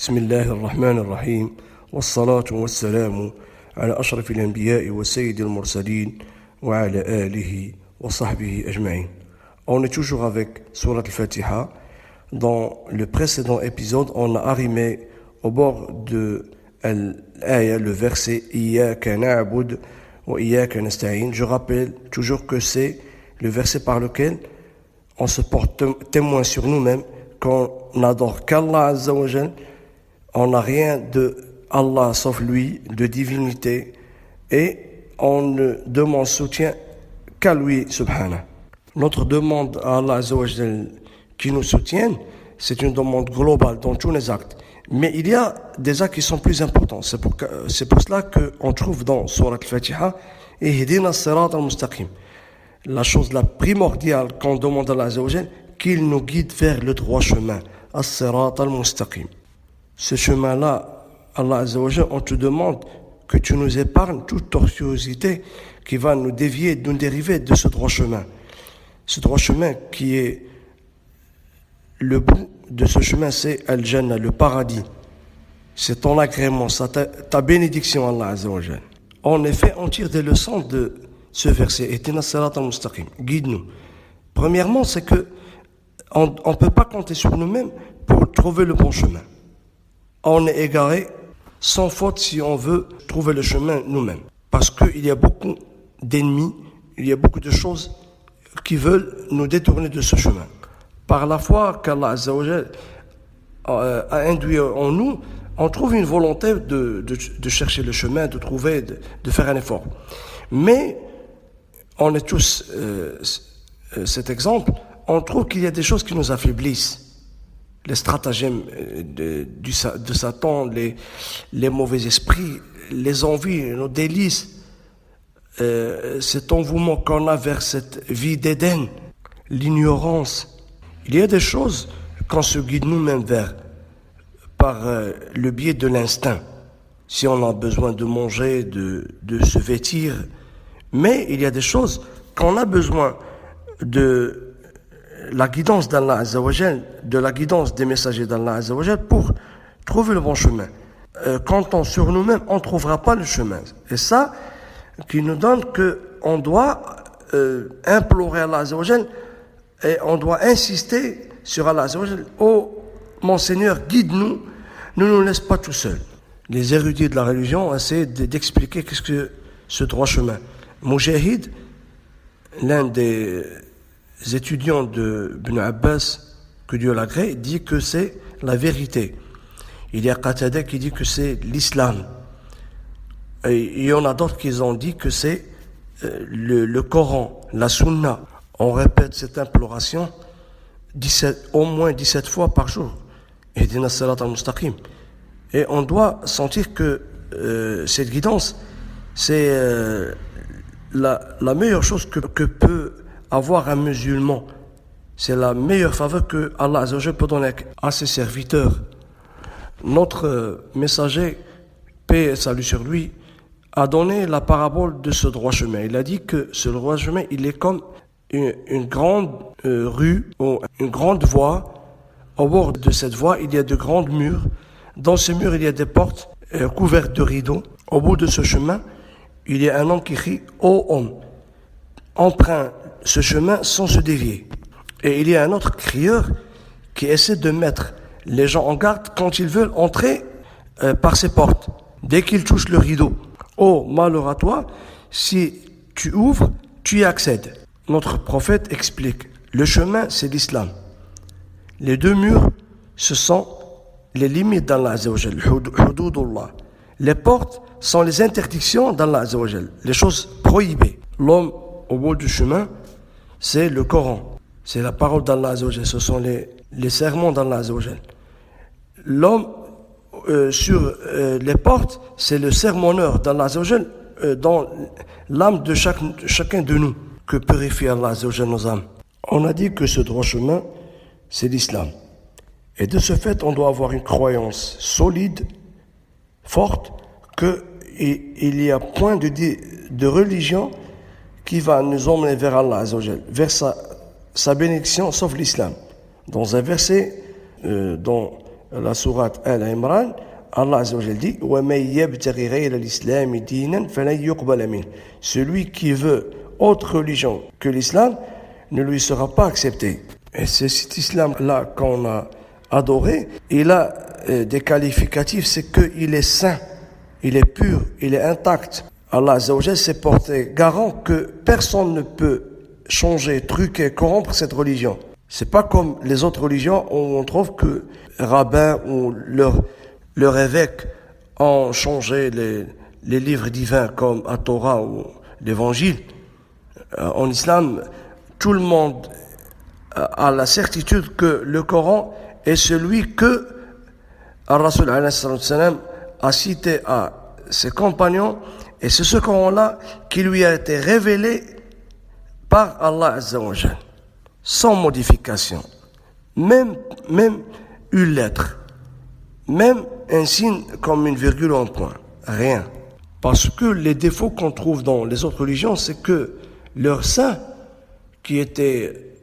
بسم الله الرحمن الرحيم والصلاة والسلام على أشرف الأنبياء وسيد المرسلين وعلى آله وصحبه أجمعين. On est toujours avec Surat al-Fatiha. Dans le précédent épisode, on a arrimé au bord de l'aya, le verset Iyyaka na'bud wa iyyaka nasta'in. Je rappelle toujours que c'est le verset par lequel on se porte témoin sur nous-mêmes qu'on n'adore qu'Allah Azza wa Jal. On n'a rien de Allah sauf lui, de divinité, et on ne demande soutien qu'à lui, subhanahu. Notre demande à Allah Azza wa Jal qui nous soutienne, c'est une demande globale dans tous les actes. Mais il y a des actes qui sont plus importants. C'est pour cela qu'on trouve dans Surat al-Fatiha Ihdina as-sirata al-mustaqim. La chose la primordiale qu'on demande à Allah Azza wa Jal, qu'il nous guide vers le droit chemin. As-sirata al-mustaqim. Ce chemin-là, Allah Azza wa Jal, on te demande que tu nous épargnes toute tortuosité qui va nous dévier, nous dériver de ce droit chemin. Ce droit chemin qui est le bout de ce chemin, c'est Al-Jannah, le paradis. C'est ton agrément, ta bénédiction, Allah Azza wa Jal. En effet, on tire des leçons de ce verset. Ihdina as-sirata al-mustaqim. Guide-nous. Premièrement, c'est que on ne peut pas compter sur nous-mêmes pour trouver le bon chemin. On est égaré sans faute si on veut trouver le chemin nous-mêmes. Parce qu'il y a beaucoup d'ennemis, il y a beaucoup de choses qui veulent nous détourner de ce chemin. Par la foi qu'Allah Azza wa Jal a induit en nous, on trouve une volonté de chercher le chemin, de trouver, de faire un effort. Mais on est tous cet exemple, on trouve qu'il y a des choses qui nous affaiblissent. Les stratagèmes de Satan, les mauvais esprits, les envies, nos délices, cet envouement qu'on a vers cette vie d'Éden, l'ignorance. Il y a des choses qu'on se guide nous-mêmes vers par le biais de l'instinct. Si on a besoin de manger, de se vêtir, mais il y a des choses qu'on a besoin de la guidance d'Allah Azza wa Jal, de la guidance des messagers d'Allah Azza wa Jal pour trouver le bon chemin. Comptant sur nous-mêmes, on ne trouvera pas le chemin. Et ça, qui nous donne qu'on doit implorer Allah Azza wa Jal et on doit insister sur Allah Azza wa Jal. Oh, mon Seigneur, guide-nous, ne nous laisse pas tout seuls. Les érudits de la religion essaient d'expliquer qu'est-ce que ce droit chemin. Mujahid, l'un des étudiants de Ibn Abbas, que Dieu l'agrée, dit que c'est la vérité. Il y a Qatada qui dit que c'est l'islam. Et il y en a d'autres qui ont dit que c'est le Coran, la Sunna. On répète cette imploration au moins 17 fois par jour. Ihdina as-sirata al-mustaqim. Et on doit sentir que cette guidance, c'est la meilleure chose que peut avoir un musulman. C'est la meilleure faveur que Allah Azza wa Jal peut donner à ses serviteurs. Notre messager, paix et salut sur lui, a donné la parabole de ce droit chemin. Il a dit que ce droit chemin, il est comme une grande rue ou une grande voie. Au bord de cette voie, il y a de grands murs. Dans ces murs, il y a des portes couvertes de rideaux. Au bout de ce chemin, il y a un homme qui crie « Ô homme, emprunte ce chemin sans se dévier. » Et il y a un autre crieur qui essaie de mettre les gens en garde quand ils veulent entrer par ces portes. Dès qu'ils touchent le rideau, « Oh, malheur à toi, si tu ouvres, tu y accèdes. » Notre prophète explique, le chemin, c'est l'islam. Les deux murs, ce sont les limites d'Allah Azza wa Jal, hududullah. Les portes sont les interdictions d'Allah Azza wa Jal, les choses prohibées. L'homme au bout du chemin, c'est le Coran. C'est la parole d'Allah Azza wa Jal, ce sont les sermons d'Allah Azza wa Jal. L'homme sur les portes, c'est le sermonneur d'Allah Azza wa Jal dans l'âme de chacun de nous, que purifie Allah Azza wa Jal nos âmes. On a dit que ce droit chemin, c'est l'islam. Et de ce fait, on doit avoir une croyance solide, forte, qu'il n'y a point de religion qui va nous emmener vers Allah Azza wa Jal, vers sa bénédiction, sauf l'islam. Dans un verset, dans la sourate Al-Imran, Allah Azza wa Jal dit وَمَن يَبْتَغِ غَيْرَ الْإِسْلَامِ دِينًا فَلَن يُقْبَلَ مِنْهُ. Celui qui veut autre religion que l'islam ne lui sera pas accepté. Et c'est cet islam-là qu'on a adoré. Il a des qualificatifs, c'est qu'il est saint, il est pur, il est intact. Allah Azza wa Jal s'est porté garant que personne ne peut changer, truquer, corrompre cette religion. C'est pas comme les autres religions où on trouve que rabbins ou leur évêque ont changé les livres divins comme la Torah ou l'Évangile. En islam, tout le monde a la certitude que le Coran est celui que Ar-Rasul a cité à ses compagnons, et c'est ce Coran-là qui lui a été révélé par Allah Azza wa Jal, sans modification, même une lettre, même un signe comme une virgule ou un point, rien. Parce que les défauts qu'on trouve dans les autres religions, c'est que leurs saints, qui étaient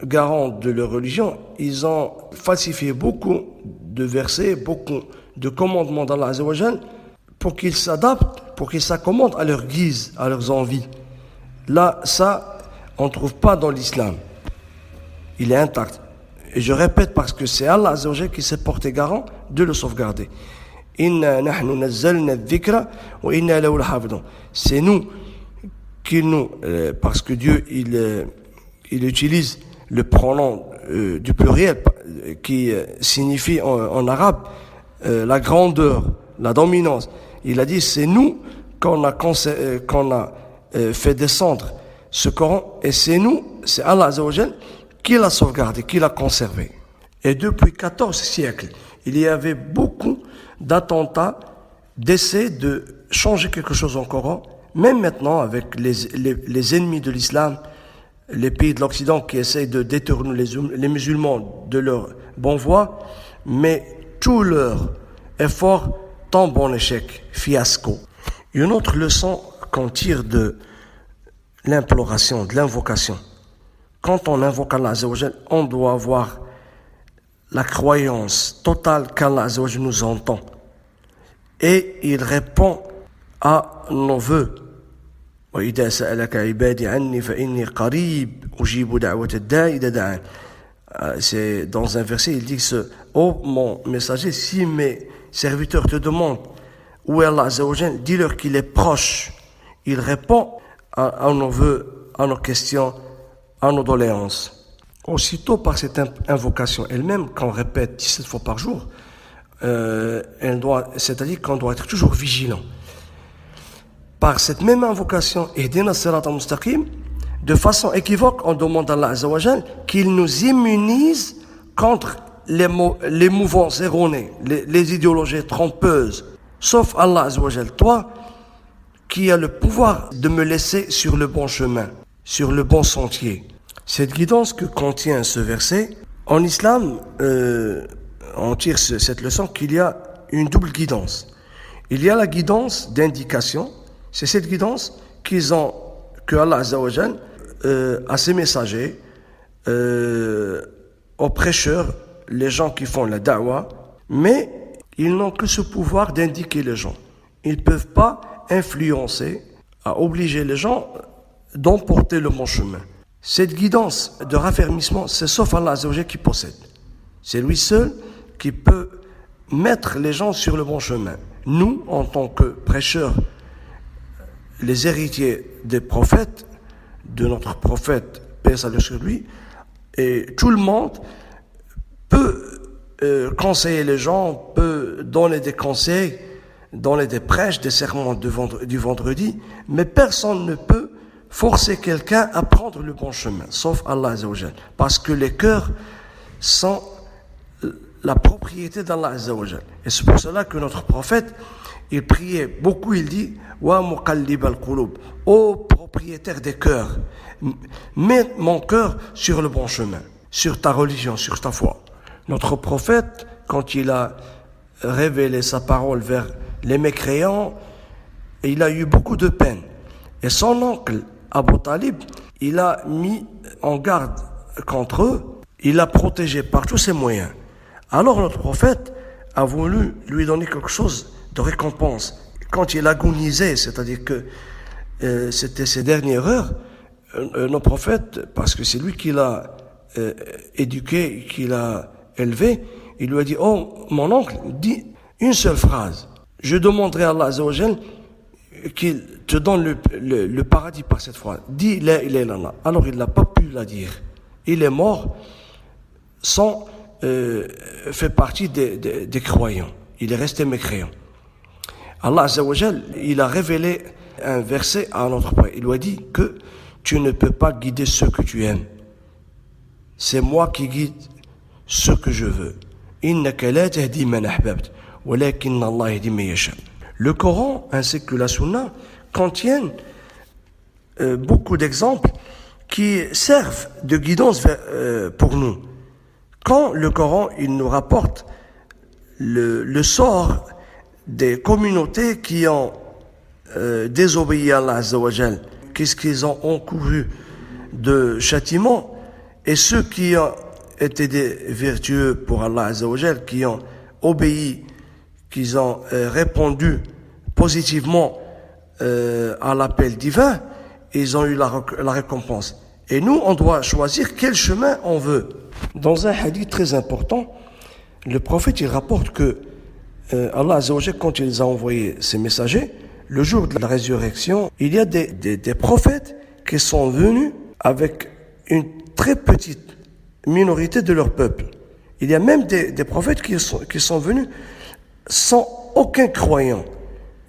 garants de leur religion, ils ont falsifié beaucoup de versets, beaucoup de commandements d'Allah Azza wa Jal pour qu'ils s'adaptent, pour qu'ils s'accommodent à leur guise, à leurs envies. Là, ça, on ne trouve pas dans l'islam. Il est intact. Et je répète parce que c'est Allah Azza wa Jal qui s'est porté garant de le sauvegarder. Inna nahnu nazzalna adh-dhikra wa inna lahu lahafidun. C'est nous qui parce que Dieu il utilise le pronom du pluriel qui signifie en arabe la grandeur, la dominance. Il a dit c'est nous qu'on a fait descendre ce Coran, et c'est Allah Azza wa Jal qui l'a sauvegardé, qui l'a conservé. Et depuis 14 siècles, il y avait beaucoup d'attentats, d'essais de changer quelque chose en Coran, même maintenant avec les ennemis de l'islam, les pays de l'Occident qui essayent de détourner les musulmans de leur bonne voie, mais tout leur effort tombe en échec, fiasco. Une autre leçon qu'on tire de l'imploration, de l'invocation. Quand on invoque Allah Azza wa Jal, on doit avoir la croyance totale qu'Allah Azza wa Jal nous entend. Et il répond à nos vœux. وَإِذَا سَأَلَكَ عِبَادِي عَنِّي فَإِنِّي قَرِيبٌ أُجِيبُ دَعْوَةَ الدَّاعِ إِذَا دَعَانِ. C'est dans un verset, il dit ô mon messager, si mes serviteurs te demandent où est Allah Azza wa Jal, dis-leur qu'il est proche. Il répond à nos vœux, à nos questions, à nos doléances. Aussitôt par cette invocation elle-même, qu'on répète 17 fois par jour, c'est-à-dire qu'on doit être toujours vigilant. Par cette même invocation, Ihdina as-sirata al-mustaqim, de façon équivoque, on demande à Allah Azza wa Jal qu'il nous immunise contre les mouvances erronées, les idéologies trompeuses. Sauf Allah Azza wa Jal, toi, qui as le pouvoir de me laisser sur le bon chemin, sur le bon sentier. Cette guidance que contient ce verset, en islam, on tire cette leçon qu'il y a une double guidance. Il y a la guidance d'indication, c'est cette guidance que Allah Azza wa Jal à ses messagers, aux prêcheurs, les gens qui font la da'wah, mais ils n'ont que ce pouvoir d'indiquer les gens. Ils ne peuvent pas influencer, à obliger les gens d'emporter le bon chemin. Cette guidance de raffermissement, c'est sauf Allah Azza wa Jal qui possède. C'est lui seul qui peut mettre les gens sur le bon chemin. Nous, en tant que prêcheurs, les héritiers des prophètes, de notre prophète, paix et salut sur lui, et tout le monde peut conseiller les gens, peut donner des conseils, donner des prêches, des sermons du vendredi, mais personne ne peut forcer quelqu'un à prendre le bon chemin, sauf Allah Azza wa Jal, parce que les cœurs sont la propriété d'Allah Azza wa Jal. Et c'est pour cela que notre prophète, il priait beaucoup, il dit Wa muqallib al-qulub, ô propriétaire des cœurs, mets mon cœur sur le bon chemin, sur ta religion, sur ta foi. Notre prophète, quand il a révélé sa parole vers les mécréants, il a eu beaucoup de peine. Et son oncle, Abu Talib, il a mis en garde contre eux, il l'a protégé par tous ses moyens. Alors notre prophète, a voulu lui donner quelque chose de récompense. Quand il agonisait, c'est-à-dire que c'était ses dernières heures, nos prophètes, parce que c'est lui qui l'a éduqué, qui l'a élevé, il lui a dit, oh mon oncle, dis une seule phrase, je demanderai à Allah Azza wa Jal qu'il te donne le paradis par cette phrase, dis la ilaha illallah. Alors il n'a pas pu la dire, il est mort sans faire partie des croyants, il est resté mécréant. Allah Azza wa Jal, il a révélé un verset à notre prophète, il lui a dit que tu ne peux pas guider ceux que tu aimes, c'est moi qui guide ce que je veux. Innaka la tahdi man ahbabt, walakin Allah yahdi man yasha. Le Coran ainsi que la Sunna contiennent beaucoup d'exemples qui servent de guidance pour nous. Quand le Coran il nous rapporte le sort des communautés qui ont désobéi à Allah Azza wa Jal, qu'est-ce qu'ils ont encouru de châtiment, et ceux qui ont été des vertueux pour Allah Azza wa Jal, qui ont obéi, qui ont répondu positivement à l'appel divin, ils ont eu la récompense. Et nous, on doit choisir quel chemin on veut. Dans un hadith très important, le prophète il rapporte que Allah Azza wa Jal, quand il les a envoyés ses messagers, le jour de la résurrection, il y a des prophètes qui sont venus avec une très petite minorité de leur peuple. Il y a même des prophètes qui sont venus sans aucun croyant.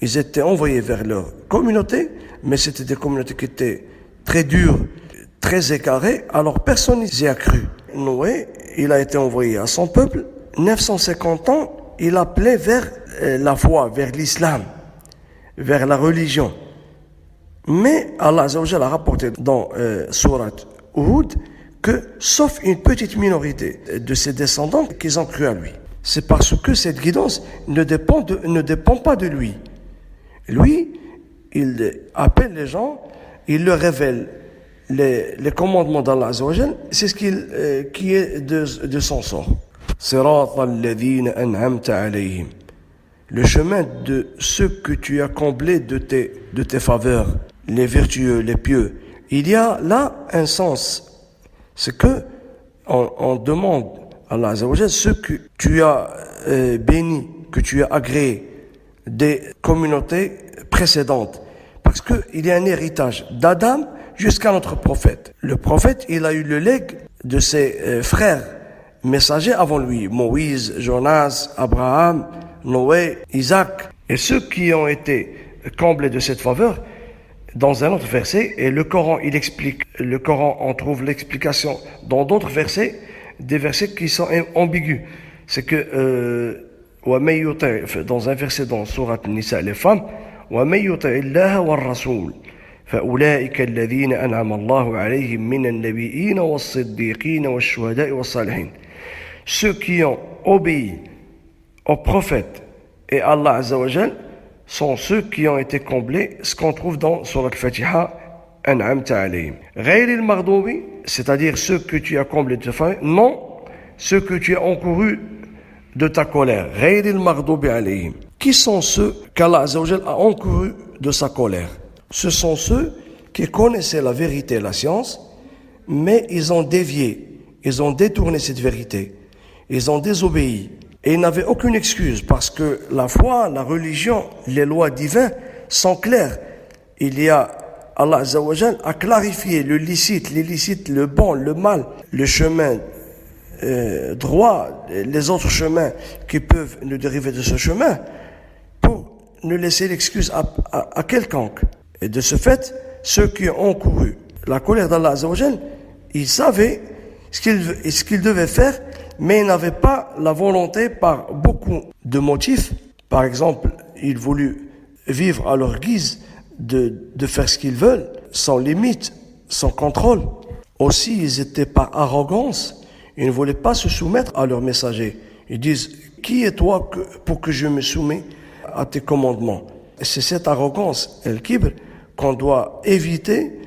Ils étaient envoyés vers leur communauté, mais c'était des communautés qui étaient très dures, très égarées, alors personne n'y a cru. Noé, il a été envoyé à son peuple, 950 ans, il appelait vers la foi, vers l'islam, vers la religion. Mais Allah Azza wa Jalla a rapporté dans Surat Hud que, sauf une petite minorité de ses descendants, qu'ils ont cru à lui. C'est parce que cette guidance ne dépend pas de lui. Lui, il appelle les gens, il leur révèle les commandements d'Allah Azza wa Jalla, c'est ce qui est de son sort. Sirata alladhina an'amta alayhim. Le chemin de ceux que tu as comblés de tes faveurs, les vertueux, les pieux. Il y a là un sens. C'est que on demande à Allah Azza wa Jalla ceux que tu as bénis, que tu as agréés des communautés précédentes. Parce qu'il y a un héritage d'Adam jusqu'à notre prophète. Le prophète, il a eu le legs de ses frères messagers avant lui. Moïse, Jonas, Abraham, Noé, Isaac. Et ceux qui ont été comblés de cette faveur, dans un autre verset, et le Coran, il explique, le Coran, on trouve l'explication dans d'autres versets, des versets qui sont ambigus. C'est que, dans un verset dans Surat Nisa, les femmes, وَمَن يُطِعِ اللَّهَ وَالرَّسُولَ فَأُولَٰئِكَ الَّذِينَ أَنْعَمَ اللَّهُ عَلَيْهِم مِّنَ النَّبِيِّينَ وَالصِّدِّيقِينَ وَالشُّهَدَاءِ وَالصَّالِحِينَ. Ceux qui ont obéi aux prophètes et Allah Azza wa Jal sont ceux qui ont été comblés, ce qu'on trouve dans Surat Al-Fatiha, An'amta alayhim. Ghayr al-maghdubi, c'est-à-dire ceux que tu as comblés de ta faim, non ceux que tu as encourus de ta colère. Ghayr al-maghdubi alayhim. Qui sont ceux qu'Allah Azza wa Jal a encourus de sa colère? Ce sont ceux qui connaissaient la vérité et la science, mais ils ont dévié, ils ont détourné cette vérité, ils ont désobéi. Et ils n'avaient aucune excuse parce que la foi, la religion, les lois divines sont claires. Il y a, Allah Azza wa Jal a clarifié le licite, l'illicite, le bon, le mal, le chemin droit, les autres chemins qui peuvent nous dériver de ce chemin, pour ne laisser l'excuse à quelconque. Et de ce fait, ceux qui ont encouru la colère d'Allah Azza wa Jal, ils savaient ce qu'ils devaient faire, mais ils n'avaient pas la volonté par beaucoup de motifs. Par exemple, ils voulaient vivre à leur guise, de faire ce qu'ils veulent, sans limite, sans contrôle. Aussi, ils étaient par arrogance, ils ne voulaient pas se soumettre à leurs messagers. Ils disent, qui es toi pour que je me soumets à tes commandements? Et c'est cette arrogance, el-kibr, qu'on doit éviter.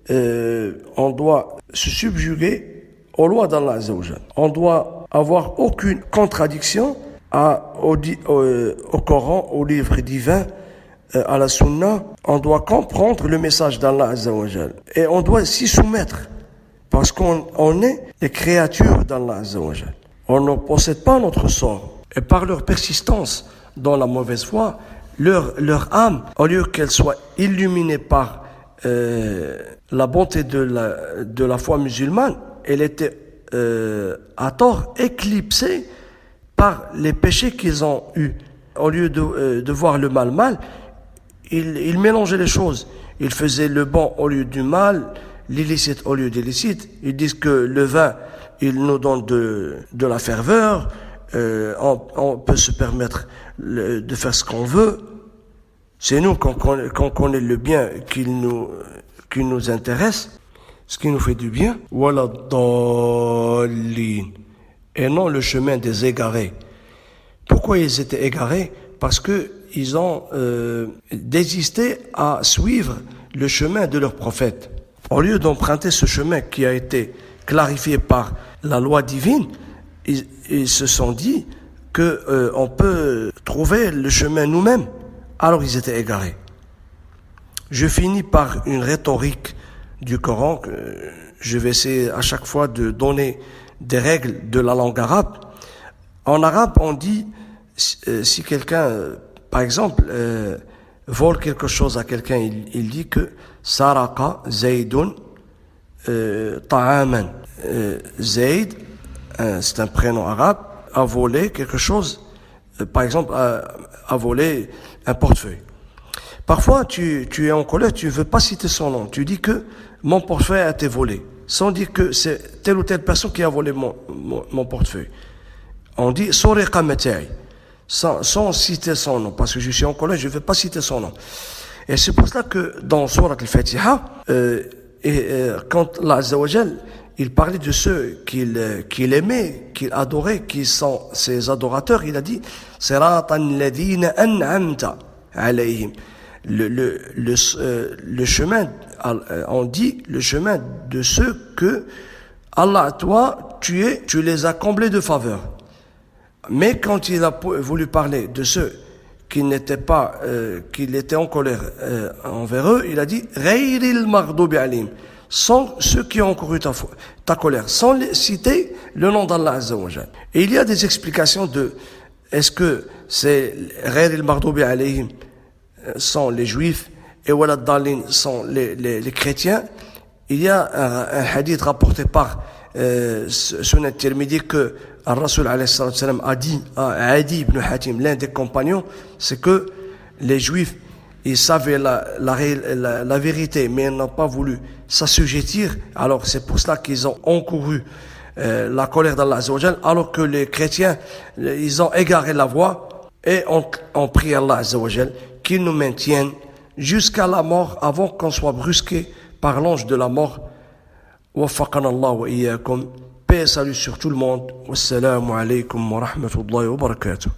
On doit se subjuguer aux lois d'Allah Azza wa Jal. On doit avoir aucune contradiction au Coran, au livre divin, à la Sunna, on doit comprendre le message d'Allah Azza wa Jal. Et on doit s'y soumettre. Parce qu'on est les créatures d'Allah Azza wa Jal. On ne possède pas notre sort. Et par leur persistance dans la mauvaise foi, leur âme, au lieu qu'elle soit illuminée par la bonté de la foi musulmane, elle était à tort éclipsée par les péchés qu'ils ont eus. Au lieu de voir le mal, ils mélangeaient les choses. Ils faisaient le bon au lieu du mal, l'illicite au lieu d'illicite. Ils disent que le vin, il nous donne de la ferveur, on peut se permettre de faire ce qu'on veut. C'est nous qu'on connaît le bien qui nous intéresse, ce qui nous fait du bien. Voilà dallin. Et non le chemin des égarés. Pourquoi ils étaient égarés? Parce que ils ont désisté à suivre le chemin de leur prophète. Au lieu d'emprunter ce chemin qui a été clarifié par la loi divine, ils se sont dit que on peut trouver le chemin nous-mêmes. Alors ils étaient égarés. Je finis par une rhétorique du Coran. Je vais essayer à chaque fois de donner des règles de la langue arabe. En arabe, on dit, si quelqu'un, par exemple, vole quelque chose à quelqu'un, il dit que Saraka Zaydun Ta'aman. Zayd, c'est un prénom arabe, a volé quelque chose, par exemple, a volé un portefeuille. Parfois, tu es en colère, tu ne veux pas citer son nom. Tu dis que mon portefeuille a été volé, sans dire que c'est telle ou telle personne qui a volé mon portefeuille. On dit Soriqa Mata'i, sans citer son nom, parce que je suis en colère, je ne veux pas citer son nom. Et c'est pour cela que dans Surat al-Fatiha, quand Allah Azza wa Jal, il parlait de ceux qu'il aimait, qu'il adorait, qui sont ses adorateurs, il a dit Siratan ladhina an'amta alayhim. Le chemin, on dit le chemin de ceux que Allah, toi, tu les as comblés de faveur. Mais quand il a voulu parler de ceux qui n'étaient pas, qu'il était en colère envers eux, il a dit Ghayril maghdubi alayhim, sans ceux qui ont encouru ta colère, sans citer le nom d'Allah Azza wa Jal. Et il y a des explications de est-ce que c'est Ghayril maghdubi alayhim sont les juifs et Walad Dalin sont les chrétiens. Il y a un hadith rapporté par Sunan Tirmidhi que Ar-Rasul alayhi salam a dit à Adi ibn Hatim, l'un des compagnons, c'est que les juifs, ils savaient la vérité, mais ils n'ont pas voulu s'assujettir. Alors c'est pour cela qu'ils ont encouru la colère d'Allah Azza wa Jal, alors que les chrétiens, ils ont égaré la voie et ont prié Allah Azza wa Jal qu'il nous maintienne jusqu'à la mort avant qu'on soit brusqué par l'ange de la mort. Waffaqana Allah wa iyyakum. Paix et salut sur tout le monde. Wassalamu alaikum wa rahmatullahi wa barakatuh.